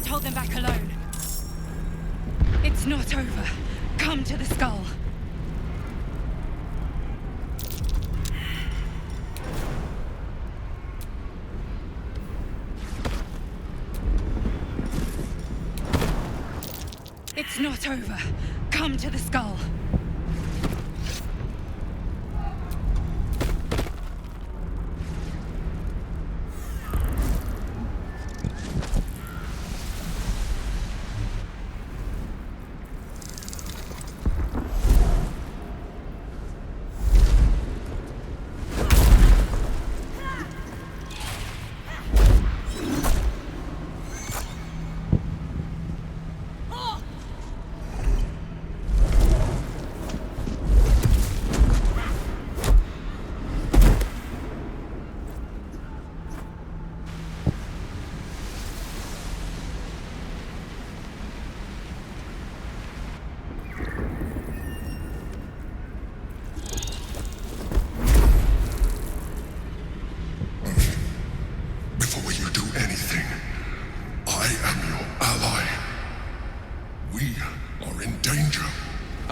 hold them back alone. It's not over. Come to the skull. It's not over. Come to the skull.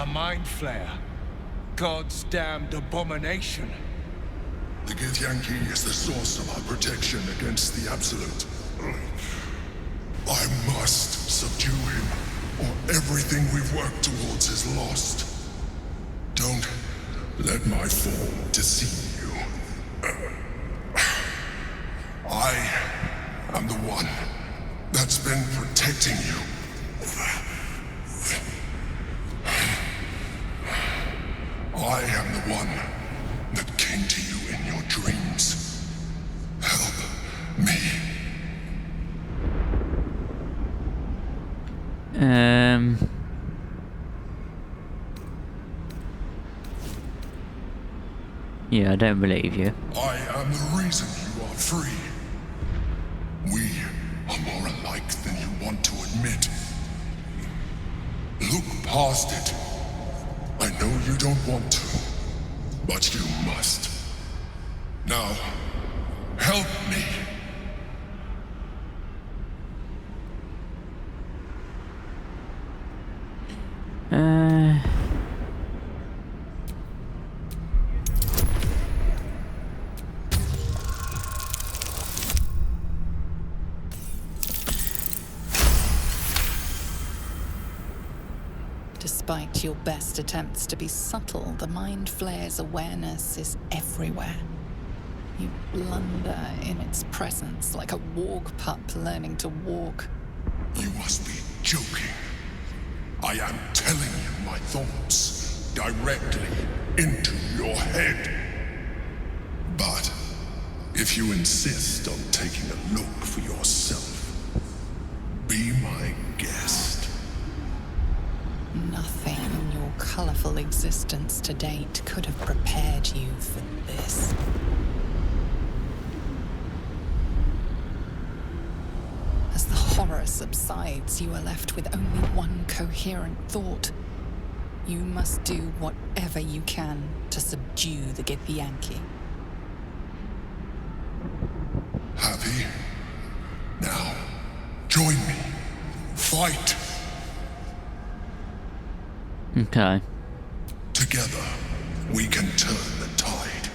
Mind flare. God's damned abomination. The Githyanki is the source of our protection against the Absolute. I must subdue him, or everything we've worked towards is lost. Don't let my form deceive you. I am the one that's been protecting you. I am the one that came to you in your dreams. Help me. Yeah, I don't believe you. I am the reason you are free. We are more alike than you want to admit. Look past it. I know you don't want to, but you must. Now, help me. Despite your best attempts to be subtle, the Mind Flare's awareness is everywhere. You blunder in its presence like a walk pup learning to walk. You must be joking. I am telling you my thoughts directly into your head. But if you insist on taking a look for yourself, be my guest. Nothing in your colorful existence to date could have prepared you for this. As the horror subsides, you are left with only one coherent thought. You must do whatever you can to subdue the Githyanki. Happy? Now, join me. Fight! Okay. Together, we can turn the tide.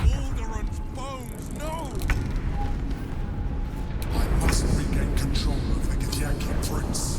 Alderun's bones, no! I must regain control of the Githyanki prince.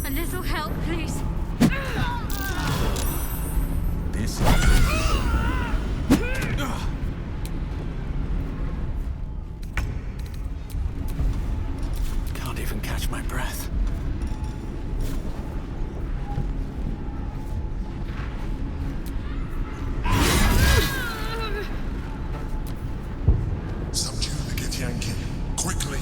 A little help, please. This can't even catch my breath. Subdue the Githyanki, quickly.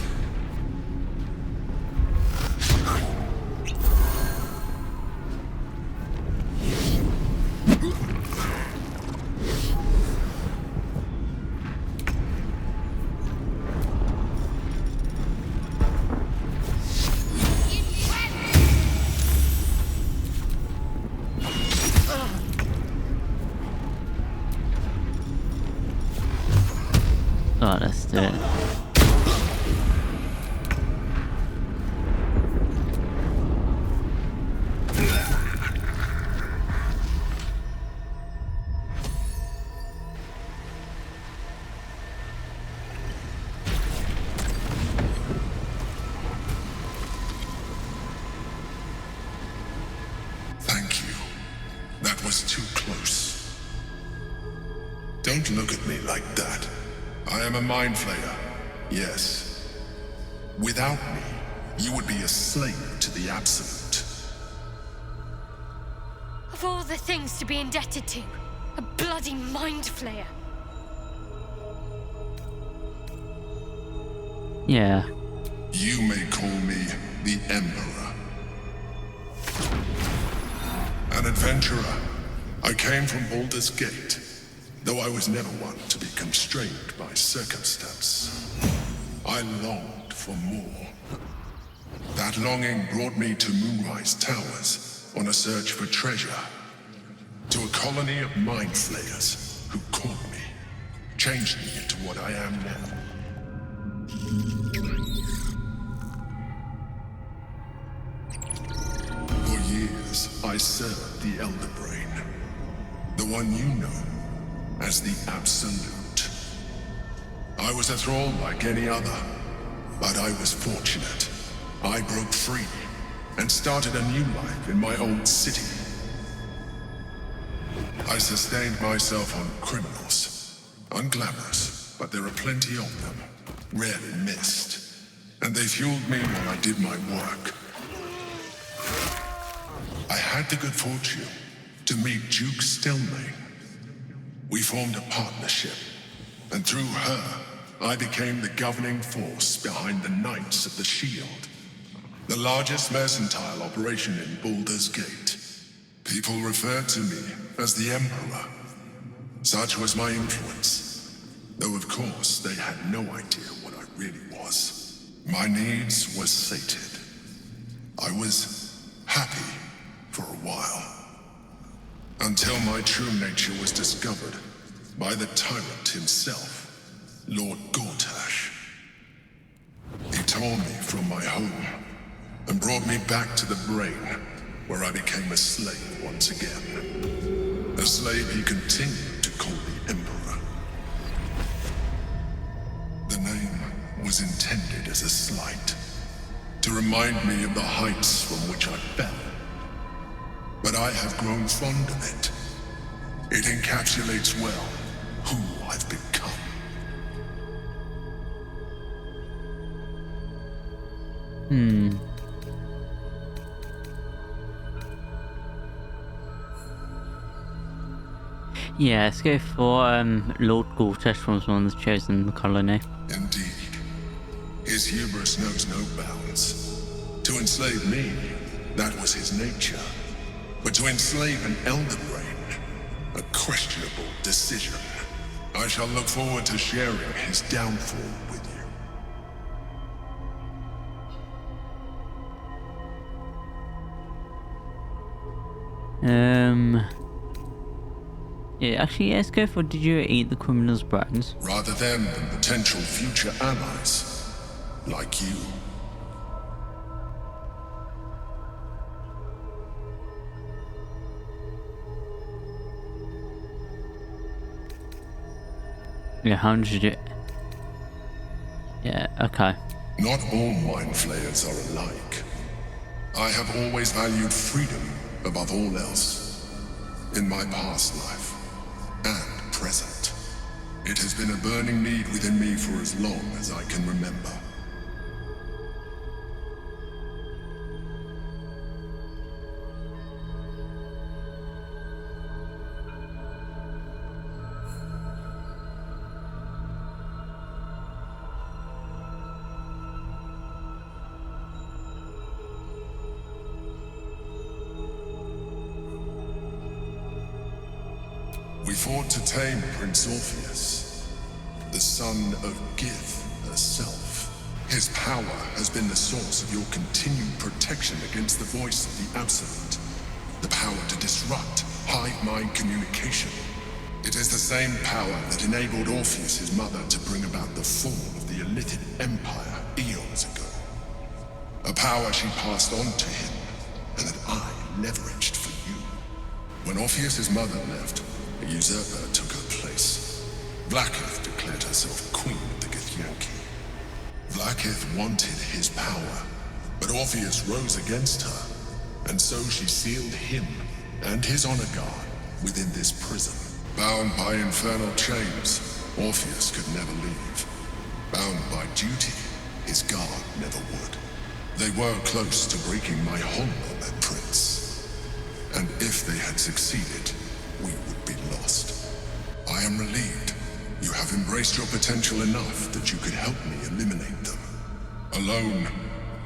Oh, let's do it. Thank you. That was too close. Don't look at me like that. I am a mind flayer. Yes. Without me, you would be a slave to the Absolute. Of all the things to be indebted to, a bloody mind flayer. Yeah. You may call me the Emperor. An adventurer. I came from Baldurs Gate, though I was never one to be constrained by circumstance. I longed for more. That longing brought me to Moonrise Towers on a search for treasure. To a colony of mind flayers who caught me, changed me into what I am now. For years, I served the Elder Brain, the one you know as the Absolute. I was a thrall like any other, but I was fortunate. I broke free and started a new life in my old city. I sustained myself on criminals. Unglamorous, but there are plenty of them, rarely missed. And they fueled me while I did my work. I had the good fortune to meet Duke Stelmane. We formed a partnership, and through her, I became the governing force behind the Knights of the Shield, the largest mercantile operation in Baldurs Gate. People referred to me as the Emperor. Such was my influence, though of course they had no idea what I really was. My needs were sated. I was happy for a while, until my true nature was discovered by the tyrant himself, Lord Gortash. He tore me from my home and brought me back to the brain, where I became a slave once again. A slave he continued to call the Emperor. The name was intended as a slight, to remind me of the heights from which I fell. But I have grown fond of it. It encapsulates well who I've become. Yeah, let's go for Lord Gortash was one that's chosen the colony. Indeed. His hubris knows no bounds. To enslave me, that was his nature. But to enslave an Elder Brain, a questionable decision. I shall look forward to sharing his downfall with you. Yeah, actually, let's go for did you eat the criminal's brains? Rather them than potential future allies, like you. Yeah, how did you do it? Yeah, okay. Not all mind flayers are alike. I have always valued freedom above all else. In my past life and present, it has been a burning need within me for as long as I can remember. We fought to tame Prince Orpheus, the son of Gith herself. His power has been the source of your continued protection against the voice of the Absolute. The power to disrupt hive-mind communication. It is the same power that enabled Orpheus, his mother, to bring about the fall of the Illithid Empire eons ago. A power she passed on to him, and that I leveraged for you. When Orpheus' mother left, a usurper took her place. Vlaakith declared herself queen of the Githyanki. Vlaakith wanted his power, but Orpheus rose against her, and so she sealed him and his honor guard within this prison. Bound by infernal chains, Orpheus could never leave. Bound by duty, his guard never would. They were close to breaking my hold on that prince. And if they had succeeded, we would be lost. I am relieved. You have embraced your potential enough that you could help me eliminate them. Alone,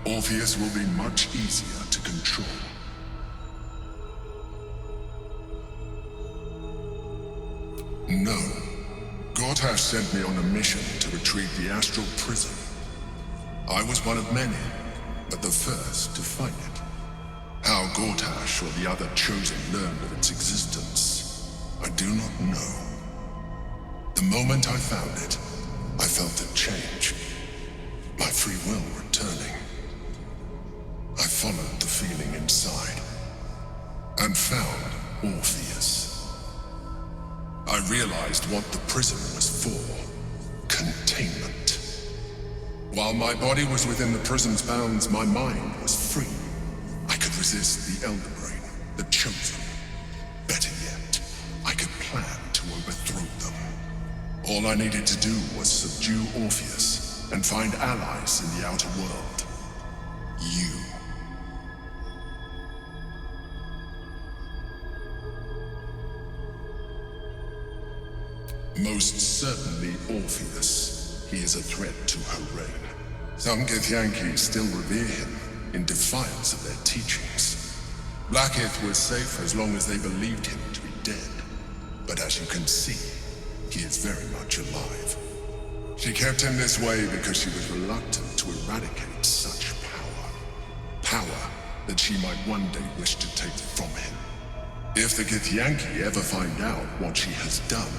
Orpheus will be much easier to control. No. Gortash sent me on a mission to retrieve the astral prison. I was one of many, but the first to find it. How Gortash or the other chosen learned of its existence, I do not know. The moment I found it, I felt a change. My free will returning. I followed the feeling inside, and found Orpheus. I realized what the prison was for. Containment. While my body was within the prison's bounds, my mind was free. I could resist the Elder Brain, the Chosen. Better yet, I could plan to overthrow them. All I needed to do was subdue Orpheus and find allies in the outer world. You. Most certainly Orpheus. He is a threat to her reign. Some Githyanki still revere him in defiance of their teachings. Blackith was safe as long as they believed him to be dead. But as you can see, he is very much alive. She kept him this way because she was reluctant to eradicate such power. Power that she might one day wish to take from him. If the Githyanki ever find out what she has done,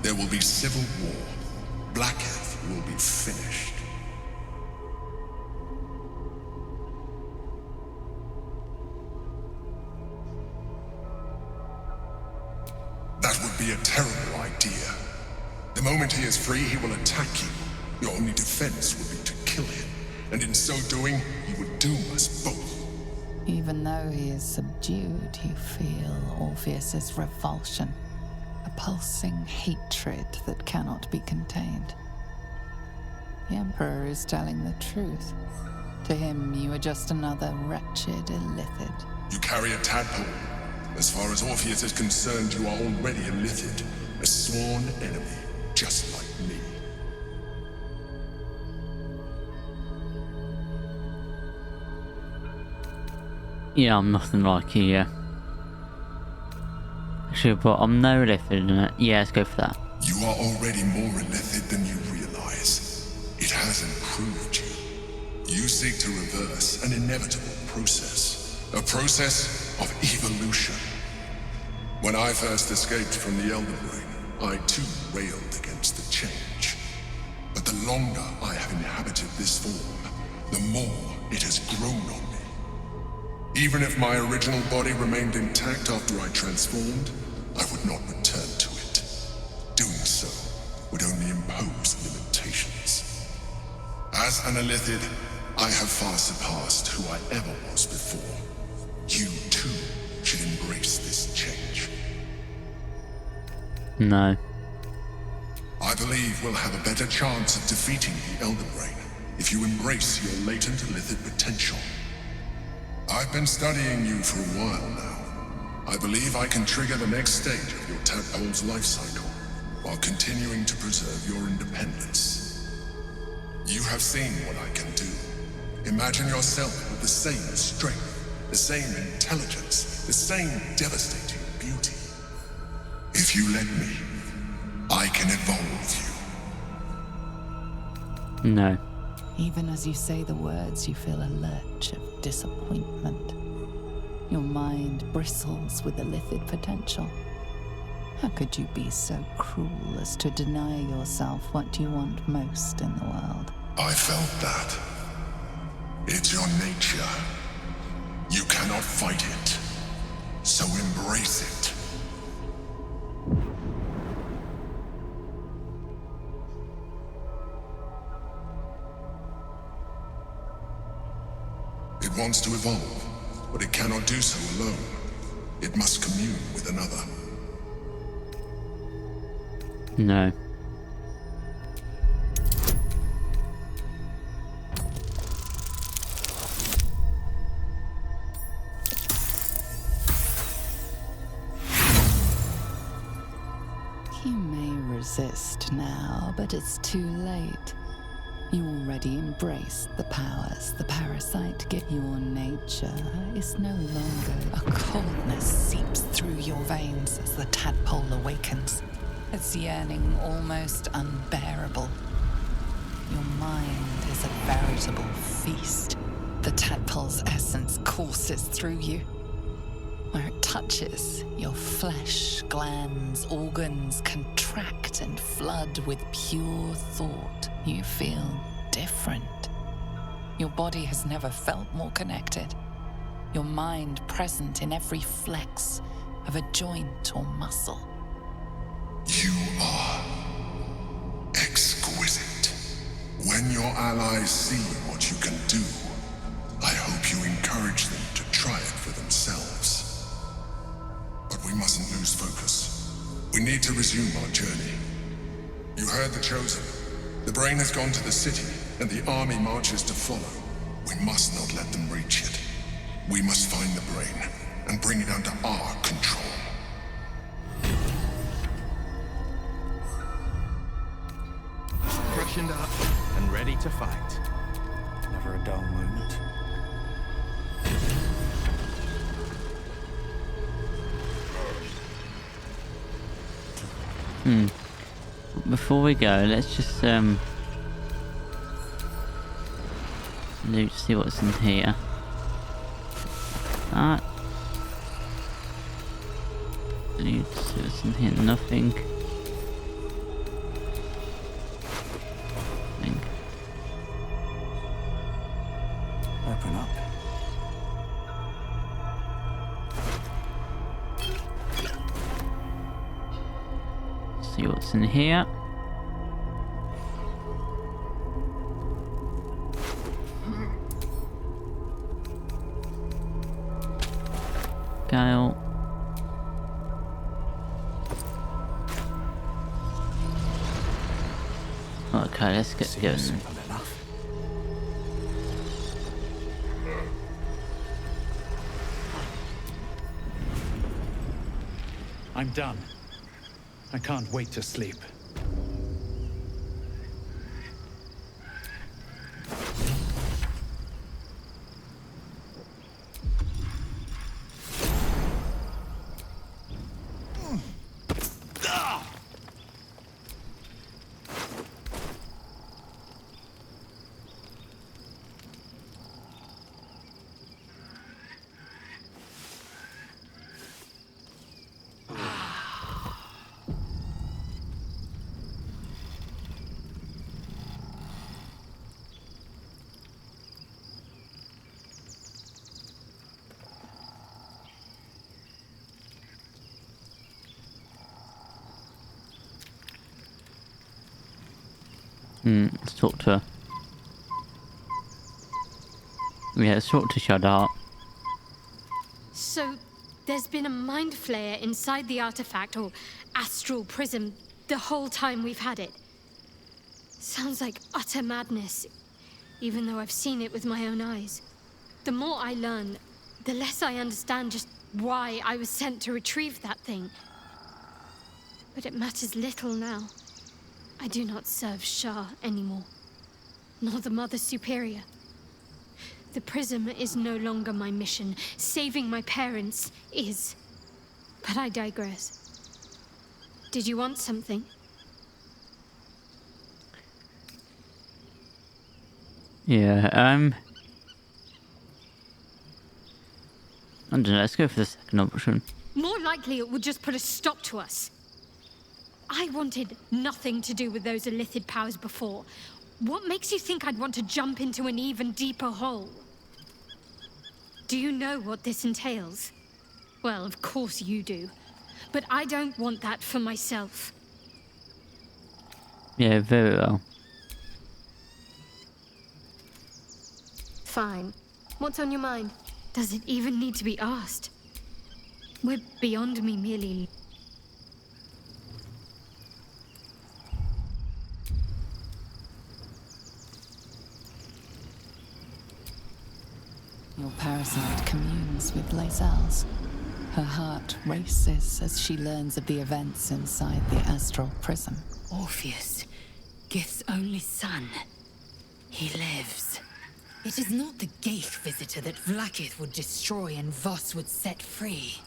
there will be civil war. Blackith will be finished. That would be a terrible idea. The moment he is free, he will attack you. Your only defense would be to kill him, and in so doing, he would doom us both. Even though he is subdued, you feel Orpheus's revulsion, a pulsing hatred that cannot be contained. The Emperor is telling the truth. To him, you are just another wretched illithid. You carry a tadpole. As far as Orpheus is concerned, you are already a illithid, a sworn enemy, just like me. Yeah, I'm nothing like you, yeah. Sure, but I'm no illithid, isn't it? Yeah, let's go for that. You are already more illithid than you realize. It has improved you. You seek to reverse an inevitable process. A process of evolution. When I first escaped from the Elder Brain, I too railed against the change. But the longer I have inhabited this form, the more it has grown on me. Even if my original body remained intact after I transformed, I would not return to it. Doing so would only impose limitations. As an illithid, I have far surpassed who I ever was before. You too should embrace this change. No. I believe we'll have a better chance of defeating the Elder Brain if you embrace your latent illithid potential. I've been studying you for a while now. I believe I can trigger the next stage of your tadpole's life cycle, while continuing to preserve your independence. You have seen what I can do. Imagine yourself with the same strength, the same intelligence, the same devastating beauty. If you let me, I can evolve you. No. Even as you say the words, you feel a lurch of disappointment. Your mind bristles with illithid potential. How could you be so cruel as to deny yourself what you want most in the world? I felt that. It's your nature. You cannot fight it. So embrace it. It wants to evolve, but it cannot do so alone. It must commune with another. No. You may resist now, but it's too late. You already embraced the powers the parasite give. Your nature is no longer. A coldness seeps through your veins as the tadpole awakens. Its yearning almost unbearable. Your mind is a veritable feast. The tadpole's essence courses through you. Where it touches, your flesh, glands, organs contract and flood with pure thought. You feel different. Your body has never felt more connected. Your mind present in every flex of a joint or muscle. You are exquisite. When your allies see what you can do, I hope you encourage them to try it for themselves. But we mustn't lose focus. We need to resume our journey. You heard the Chosen. The Brain has gone to the city, and the army marches to follow. We must not let them reach it. We must find the Brain, and bring it under our control. freshened up and ready to fight. Never a dull moment. Before we go, let's just loot, see what's in here. That. Loot, see what's in here. Nothing. Nothing. Open up. See what's in here. Gale. Okay, let's get going. Simple enough. I'm done. I can't wait to sleep. Let's talk to her. Yeah, let's talk to Shadar. So, there's been a mind flare inside the artifact, or astral prism, the whole time we've had it. Sounds like utter madness, even though I've seen it with my own eyes. The more I learn, the less I understand just why I was sent to retrieve that thing. But it matters little now. I do not serve Shah anymore, nor the Mother Superior. The prism is no longer my mission. Saving my parents is. But I digress. Did you want something? Yeah, I don't know, let's go for the second option. More likely it would just put a stop to us. I wanted nothing to do with those illithid powers before. What makes you think I'd want to jump into an even deeper hole? Do you know what this entails? Well, of course you do. But I don't want that for myself. Yeah, very well. Fine. What's on your mind? Does it even need to be asked? We're beyond me merely. Your parasite communes with Lae'zel's. Her heart races as she learns of the events inside the astral prism. Orpheus, Gith's only son. He lives. It is not the Gate visitor that Vlaakith would destroy and Voss would set free.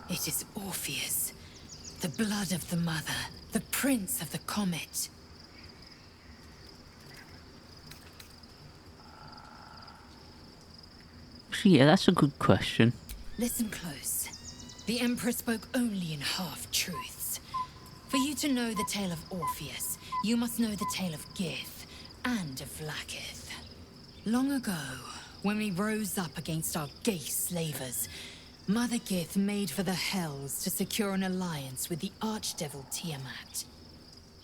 It is Orpheus, the blood of the mother, the prince of the comet. Actually, yeah, that's a good question. Listen close. The Emperor spoke only in half-truths. For you to know the tale of Orpheus, you must know the tale of Gith and of Vlaakith. Long ago, when we rose up against our gay slavers, Mother Gith made for the Hells to secure an alliance with the Archdevil Tiamat.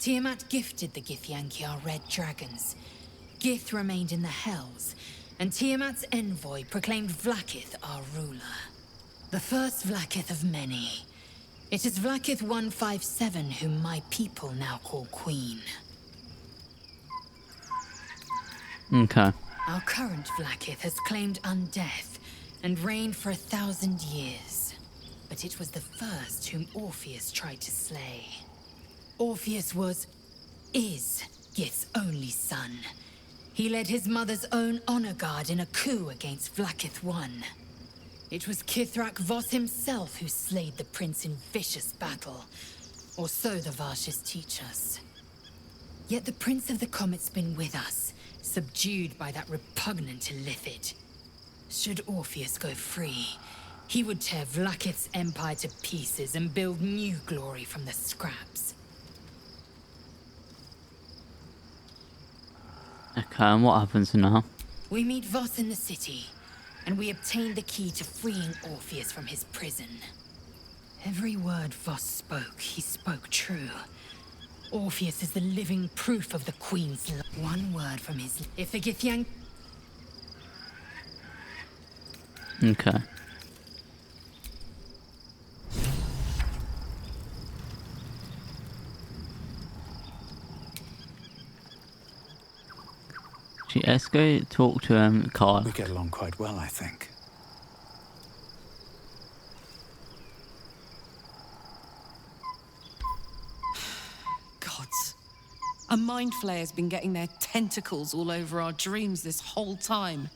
Tiamat gifted the Githyanki our red dragons. Gith remained in the Hells, and Tiamat's envoy proclaimed Vlaakith our ruler. The first Vlaakith of many. It is Vlaakith 157 whom my people now call Queen. Okay. Our current Vlaakith has claimed undeath and reigned for 1,000 years. But it was the first whom Orpheus tried to slay. Orpheus is Gith's only son. He led his mother's own honor guard in a coup against Vlaakith I. It was Kithrak Voss himself who slayed the prince in vicious battle, or so the Varshas teach us. Yet the Prince of the Comet's been with us, subdued by that repugnant illithid. Should Orpheus go free, he would tear Vlaakith's empire to pieces and build new glory from the scraps. Okay, and what happens now? We meet Voss in the city, and we obtain the key to freeing Orpheus from his prison. Every word Voss spoke, he spoke true. Orpheus is the living proof of the Queen's love. One word from his... If the Githyan... Okay. Let's go talk to Carl. We get along quite well, I think. Gods. A mind flayer's been getting their tentacles all over our dreams this whole time.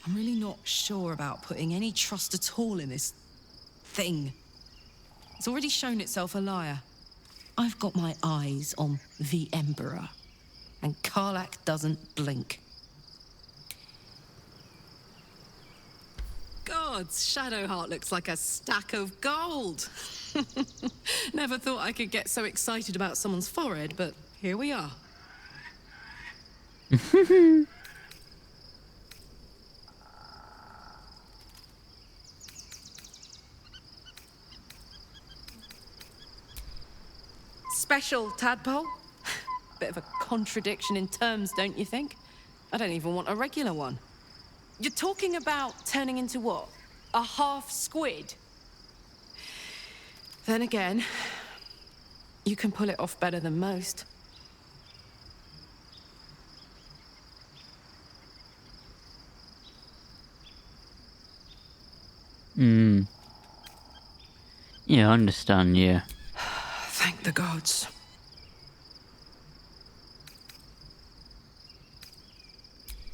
I'm really not sure about putting any trust at all in this thing. It's already shown itself a liar. I've got my eyes on the Emperor, and Karlach doesn't blink. Gods, Shadowheart looks like a stack of gold. Never thought I could get so excited about someone's forehead, but here we are. Special, tadpole? Bit of a contradiction in terms, don't you think? I don't even want a regular one. You're talking about turning into what? A half squid? Then again, you can pull it off better than most. Yeah, I understand, yeah. Thank the gods.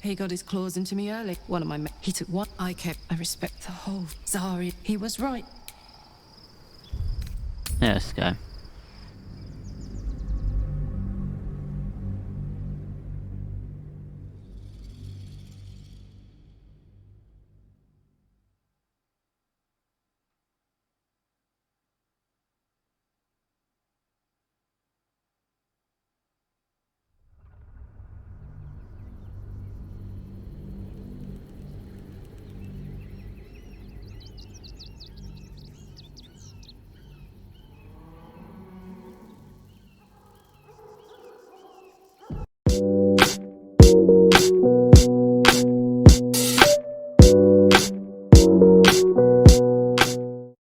He got his claws into me early. One of my men. He took one. I kept. I respect the whole. Zari. He was right. Yeah, let's go.